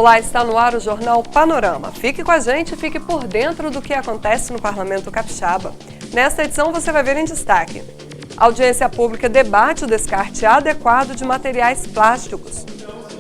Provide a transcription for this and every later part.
Olá, está no ar o Jornal Panorama. Fique com a gente e fique por dentro do que acontece no Parlamento Capixaba. Nesta edição você vai ver em destaque: a audiência pública debate o descarte adequado de materiais plásticos.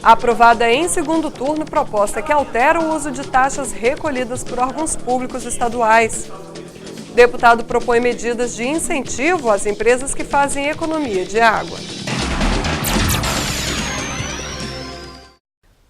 Aprovada em segundo turno proposta que altera o uso de taxas recolhidas por órgãos públicos estaduais. Deputado propõe medidas de incentivo às empresas que fazem economia de água.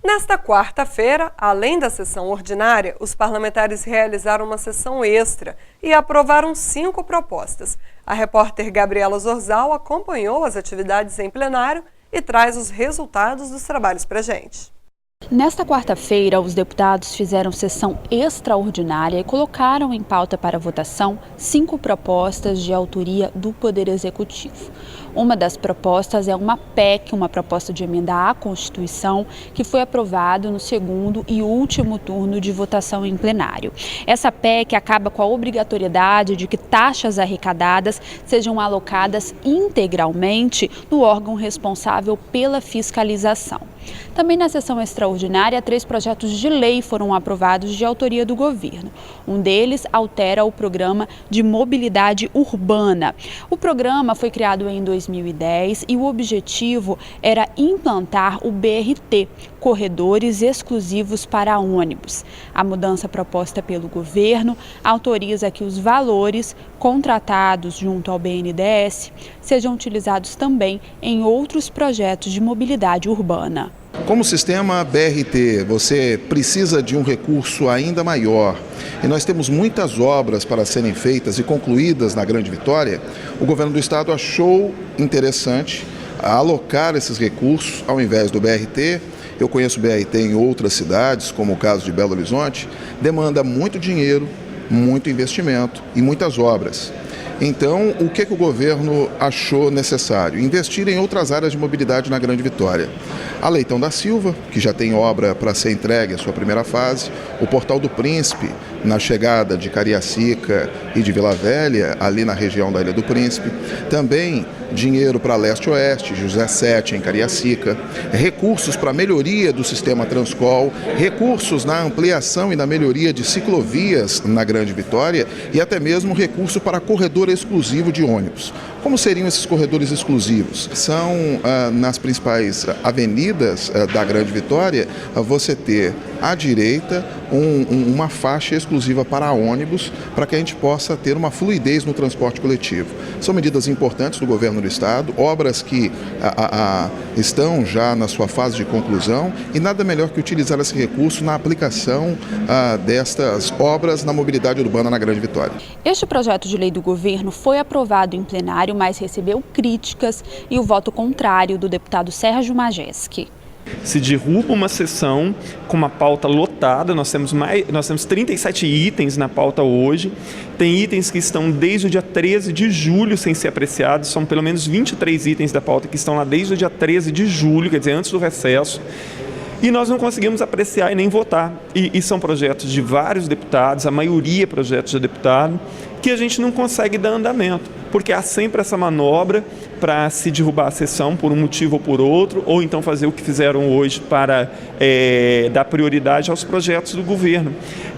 Nesta quarta-feira, além da sessão ordinária, os parlamentares realizaram uma sessão extra e aprovaram 5 propostas. A repórter Gabriela Zorzal acompanhou as atividades em plenário e traz os resultados dos trabalhos para a gente. Nesta quarta-feira, os deputados fizeram sessão extraordinária e colocaram em pauta para votação 5 propostas de autoria do Poder Executivo. Uma das propostas é uma PEC, uma proposta de emenda à Constituição, que foi aprovada no segundo e último turno de votação em plenário. Essa PEC acaba com a obrigatoriedade de que taxas arrecadadas sejam alocadas integralmente no órgão responsável pela fiscalização. Também na sessão extraordinária, 3 projetos de lei foram aprovados de autoria do governo. Um deles altera o Programa de Mobilidade Urbana. O programa foi criado em 2010 e o objetivo era implantar o BRT, corredores exclusivos para ônibus. A mudança proposta pelo governo autoriza que os valores contratados junto ao BNDES sejam utilizados também em outros projetos de mobilidade urbana. Como sistema BRT, você precisa de um recurso ainda maior e nós temos muitas obras para serem feitas e concluídas na Grande Vitória. O governo do estado achou interessante alocar esses recursos ao invés do BRT. Eu conheço o BRT em outras cidades, como o caso de Belo Horizonte, demanda muito dinheiro, muito investimento e muitas obras. Então, o que o governo achou necessário? Investir em outras áreas de mobilidade na Grande Vitória. A Leitão da Silva, que já tem obra para ser entregue a sua primeira fase, o Portal do Príncipe, na chegada de Cariacica e de Vila Velha, ali na região da Ilha do Príncipe. Também dinheiro para Leste-Oeste, José Sete em Cariacica. Recursos para a melhoria do sistema Transcol, recursos na ampliação e na melhoria de ciclovias na Grande Vitória e até mesmo recurso para corredor exclusivo de ônibus. Como seriam esses corredores exclusivos? São nas principais avenidas da Grande Vitória, você ter à direita uma faixa exclusiva para ônibus, para que a gente possa ter uma fluidez no transporte coletivo. São medidas importantes do governo do estado, obras que estão já na sua fase de conclusão e nada melhor que utilizar esse recurso na aplicação destas obras na mobilidade urbana na Grande Vitória. Este projeto de lei do governo foi aprovado em plenário, mas recebeu críticas e o voto contrário do deputado Sérgio Majeski. Se derruba uma sessão com uma pauta lotada, nós temos 37 itens na pauta hoje, tem itens que estão desde o dia 13 de julho sem ser apreciados, são pelo menos 23 itens da pauta que estão lá desde o dia 13 de julho, quer dizer, antes do recesso, e nós não conseguimos apreciar e nem votar. E são projetos de vários deputados, a maioria projetos de deputado, que a gente não consegue dar andamento, porque há sempre essa manobra para se derrubar a sessão por um motivo ou por outro, ou então fazer o que fizeram hoje para dar prioridade aos projetos do governo.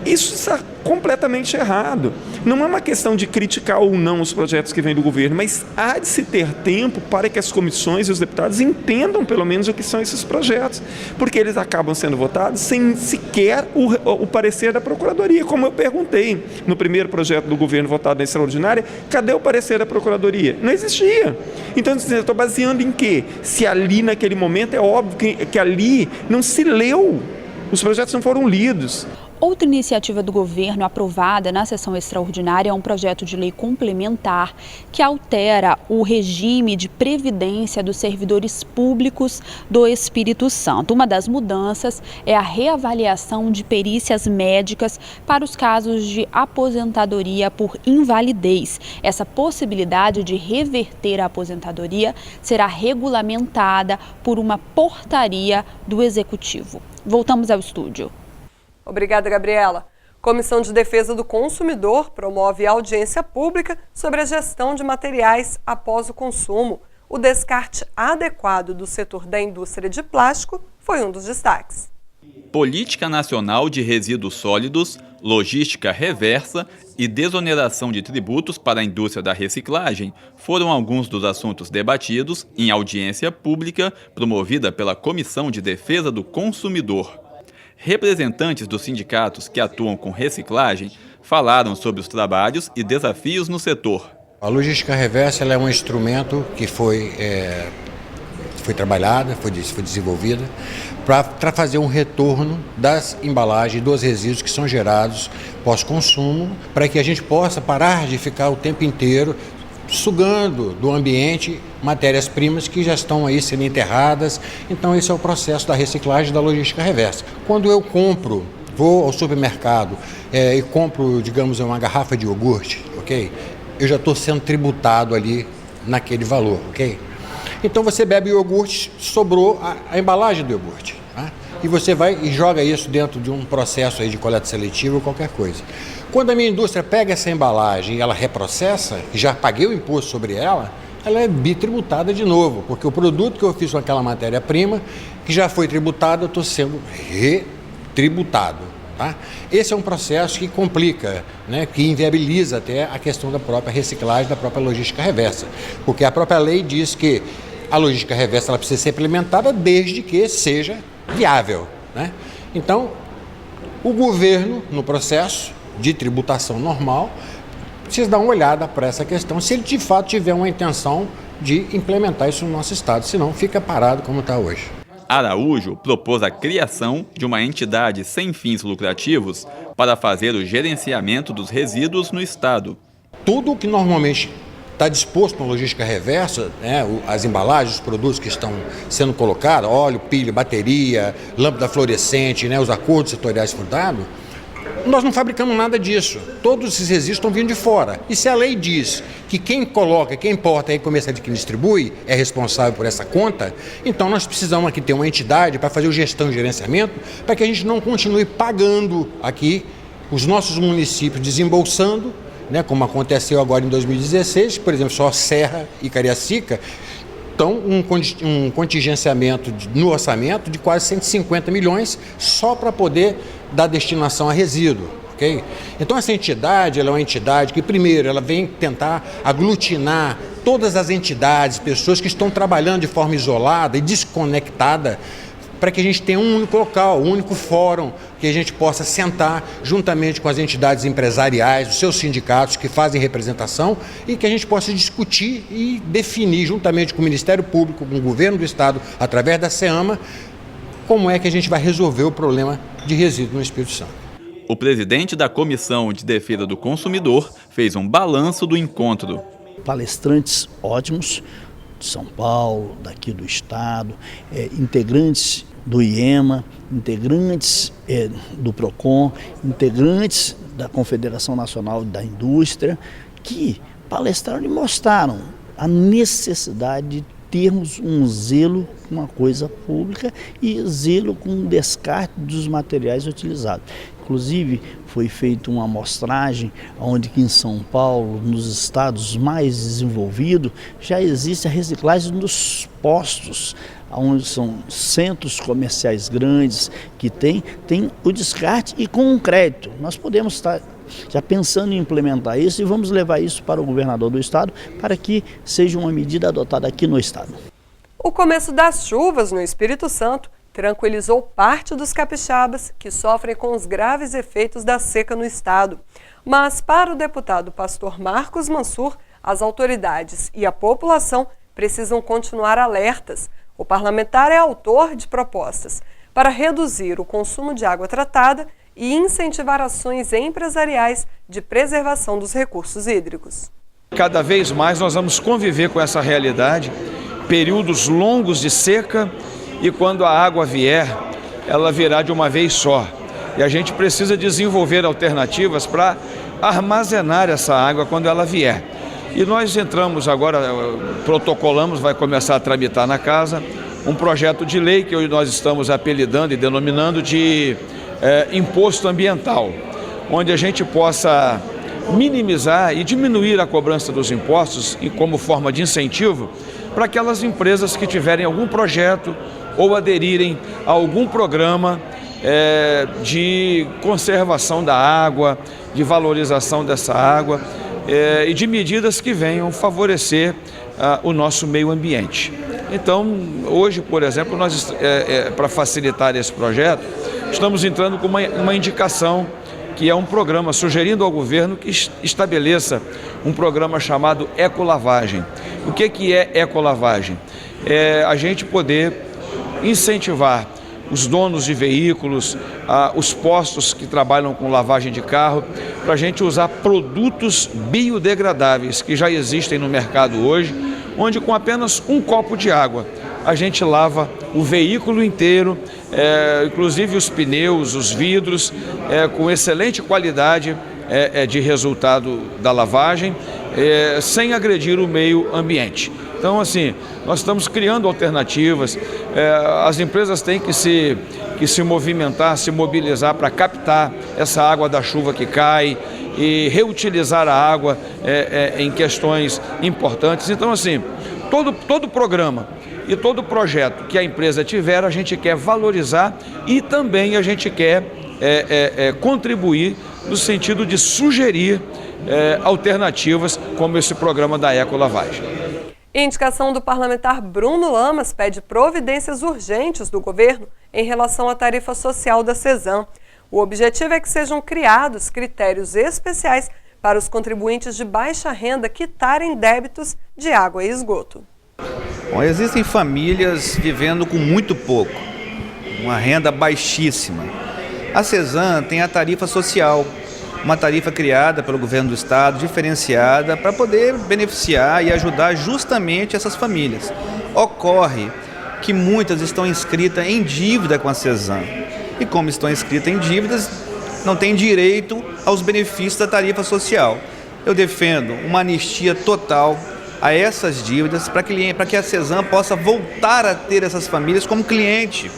Isso está completamente errado. Não é uma questão de criticar ou não os projetos que vêm do governo, mas há de se ter tempo para que as comissões e os deputados entendam pelo menos o que são esses projetos, porque eles acabam sendo votados sem sequer o parecer da Procuradoria. Como eu perguntei no primeiro projeto do governo votado na extraordinária, cadê o parecer da Procuradoria? Não existia. Então, eu estou baseando em quê? Se ali naquele momento é óbvio que ali não se leu, os projetos não foram lidos. Outra iniciativa do governo aprovada na sessão extraordinária é um projeto de lei complementar que altera o regime de previdência dos servidores públicos do Espírito Santo. Uma das mudanças é a reavaliação de perícias médicas para os casos de aposentadoria por invalidez. Essa possibilidade de reverter a aposentadoria será regulamentada por uma portaria do Executivo. Voltamos ao estúdio. Obrigada, Gabriela. Comissão de Defesa do Consumidor promove audiência pública sobre a gestão de materiais após o consumo. O descarte adequado do setor da indústria de plástico foi um dos destaques. Política Nacional de Resíduos Sólidos, Logística Reversa e Desoneração de Tributos para a Indústria da Reciclagem foram alguns dos assuntos debatidos em audiência pública promovida pela Comissão de Defesa do Consumidor. Representantes dos sindicatos que atuam com reciclagem falaram sobre os trabalhos e desafios no setor. A logística reversa ela é um instrumento que foi trabalhada, foi desenvolvida para fazer um retorno das embalagens, dos resíduos que são gerados pós-consumo, para que a gente possa parar de ficar o tempo inteiro sugando do ambiente matérias-primas que já estão aí sendo enterradas. Então esse é o processo da reciclagem da logística reversa. Quando eu vou ao supermercado e compro, digamos, uma garrafa de iogurte, ok? Eu já estou sendo tributado ali naquele valor, ok? Então você bebe o iogurte, sobrou a embalagem do iogurte, tá? E você vai e joga isso dentro de um processo aí de coleta seletiva ou qualquer coisa. Quando a minha indústria pega essa embalagem e ela reprocessa, e já paguei o imposto sobre ela, ela é bitributada de novo, porque o produto que eu fiz com aquela matéria-prima, que já foi tributado, eu estou sendo retributado. Tá? Esse é um processo que complica, né, que inviabiliza até a questão da própria reciclagem, da própria logística reversa, porque a própria lei diz que a logística reversa ela precisa ser implementada desde que seja viável, né? Então, o governo, no processo de tributação normal, precisa dar uma olhada para essa questão, se ele de fato tiver uma intenção de implementar isso no nosso estado, senão fica parado como está hoje. Araújo propôs a criação de uma entidade sem fins lucrativos para fazer o gerenciamento dos resíduos no estado. Tudo que normalmente está disposto na logística reversa, né, as embalagens, os produtos que estão sendo colocados, óleo, pilha, bateria, lâmpada fluorescente, né, os acordos setoriais fundados, nós não fabricamos nada disso. Todos esses resíduos estão vindo de fora. E se a lei diz que quem coloca, quem importa e comercializa, quem distribui é responsável por essa conta, então nós precisamos aqui ter uma entidade para fazer o gestão e gerenciamento, para que a gente não continue pagando aqui os nossos municípios desembolsando, né, como aconteceu agora em 2016, por exemplo, só Serra e Cariacica, então um contingenciamento no orçamento de quase 150 milhões só para poder dar destinação a resíduo. Okay? Então essa entidade ela é uma entidade que primeiro ela vem tentar aglutinar todas as entidades, pessoas que estão trabalhando de forma isolada e desconectada, para que a gente tenha um único local, um único fórum, que a gente possa sentar juntamente com as entidades empresariais, os seus sindicatos que fazem representação e que a gente possa discutir e definir juntamente com o Ministério Público, com o Governo do Estado, através da SEAMA, como é que a gente vai resolver o problema de resíduo no Espírito Santo. O presidente da Comissão de Defesa do Consumidor fez um balanço do encontro. Palestrantes ótimos, de São Paulo, daqui do Estado, integrantes do IEMA, integrantes do PROCON, integrantes da Confederação Nacional da Indústria, que palestraram e mostraram a necessidade de termos um zelo com uma coisa pública e zelo com o descarte dos materiais utilizados. Inclusive, foi feita uma amostragem onde que em São Paulo, nos estados mais desenvolvidos, já existe a reciclagem dos postos, onde são centros comerciais grandes que tem o descarte e com um crédito. Nós podemos estar já pensando em implementar isso e vamos levar isso para o governador do estado para que seja uma medida adotada aqui no estado. O começo das chuvas no Espírito Santo tranquilizou parte dos capixabas que sofrem com os graves efeitos da seca no estado. Mas para o deputado pastor Marcos Mansur, as autoridades e a população precisam continuar alertas. O parlamentar é autor de propostas para reduzir o consumo de água tratada e incentivar ações empresariais de preservação dos recursos hídricos. Cada vez mais nós vamos conviver com essa realidade, períodos longos de seca, e quando a água vier, ela virá de uma vez só. E a gente precisa desenvolver alternativas para armazenar essa água quando ela vier. E nós entramos agora, protocolamos, vai começar a tramitar na casa, um projeto de lei que nós estamos apelidando e denominando de imposto ambiental, onde a gente possa minimizar e diminuir a cobrança dos impostos como forma de incentivo para aquelas empresas que tiverem algum projeto ou aderirem a algum programa de conservação da água, de valorização dessa água e de medidas que venham favorecer o nosso meio ambiente. Então, hoje, por exemplo, nós, para facilitar esse projeto, estamos entrando com uma indicação que é um programa, sugerindo ao governo que estabeleça um programa chamado Ecolavagem. O que é ecolavagem? É a gente poder incentivar os donos de veículos, os postos que trabalham com lavagem de carro, para a gente usar produtos biodegradáveis que já existem no mercado hoje, onde com apenas um copo de água a gente lava o veículo inteiro, inclusive os pneus, os vidros, com excelente qualidade de resultado da lavagem, sem agredir o meio ambiente. Então, assim, nós estamos criando alternativas, as empresas têm que se movimentar, se mobilizar para captar essa água da chuva que cai e reutilizar a água em questões importantes. Então, assim, todo programa e todo projeto que a empresa tiver, a gente quer valorizar e também a gente quer contribuir no sentido de sugerir alternativas como esse programa da Ecolavagem. Indicação do parlamentar Bruno Lamas pede providências urgentes do governo em relação à tarifa social da Cesan. O objetivo é que sejam criados critérios especiais para os contribuintes de baixa renda quitarem débitos de água e esgoto. Bom, existem famílias vivendo com muito pouco, uma renda baixíssima. A Cesan tem a tarifa social, uma tarifa criada pelo governo do estado, diferenciada, para poder beneficiar e ajudar justamente essas famílias. Ocorre que muitas estão inscritas em dívida com a Cesan. E como estão inscritas em dívidas, não têm direito aos benefícios da tarifa social. Eu defendo uma anistia total a essas dívidas para que a Cesan possa voltar a ter essas famílias como cliente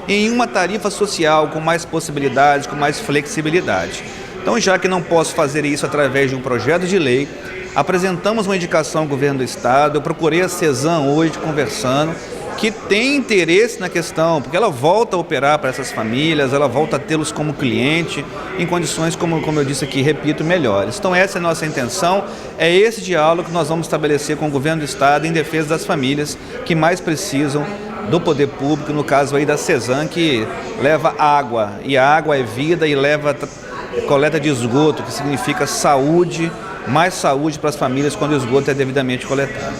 em uma tarifa social com mais possibilidades, com mais flexibilidade. Então, já que não posso fazer isso através de um projeto de lei, apresentamos uma indicação ao governo do estado, eu procurei a Cesan hoje conversando, que tem interesse na questão, porque ela volta a operar para essas famílias, ela volta a tê-los como cliente, em condições, como eu disse aqui, repito, melhores. Então essa é a nossa intenção, é esse diálogo que nós vamos estabelecer com o governo do estado em defesa das famílias que mais precisam do poder público, no caso aí da Cesan, que leva água, e a água é vida e leva coleta de esgoto, que significa saúde, mais saúde para as famílias quando o esgoto é devidamente coletado.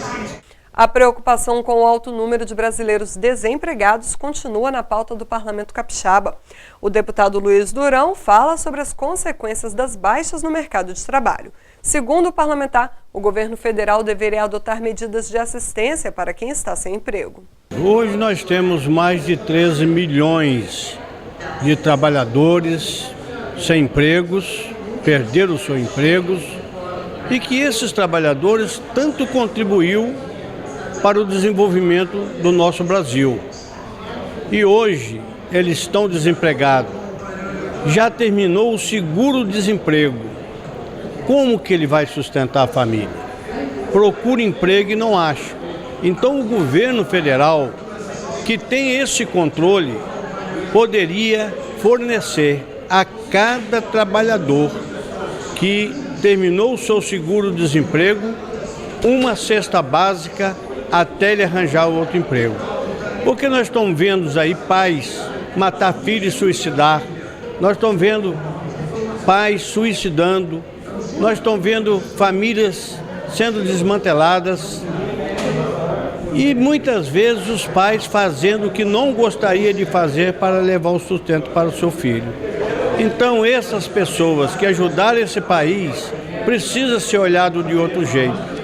A preocupação com o alto número de brasileiros desempregados continua na pauta do Parlamento Capixaba. O deputado Luiz Durão fala sobre as consequências das baixas no mercado de trabalho. Segundo o parlamentar, o governo federal deveria adotar medidas de assistência para quem está sem emprego. Hoje nós temos mais de 13 milhões de trabalhadores sem empregos, perderam seus empregos, e que esses trabalhadores tanto contribuiu para o desenvolvimento do nosso Brasil. E hoje eles estão desempregados. Já terminou o seguro-desemprego. Como que ele vai sustentar a família? Procura emprego e não acha. Então o governo federal, que tem esse controle, poderia fornecer a cada trabalhador que terminou o seu seguro-desemprego uma cesta básica até ele arranjar outro emprego. Porque nós estamos vendo aí pais matar filhos e suicidar, nós estamos vendo pais suicidando, nós estamos vendo famílias sendo desmanteladas e muitas vezes os pais fazendo o que não gostaria de fazer para levar o sustento para o seu filho. Então essas pessoas que ajudaram esse país precisam ser olhado de outro jeito.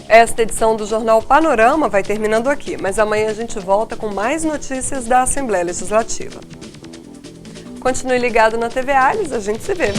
Esta edição do Jornal Panorama vai terminando aqui, mas amanhã a gente volta com mais notícias da Assembleia Legislativa. Continue ligado na TV Alhos, a gente se vê.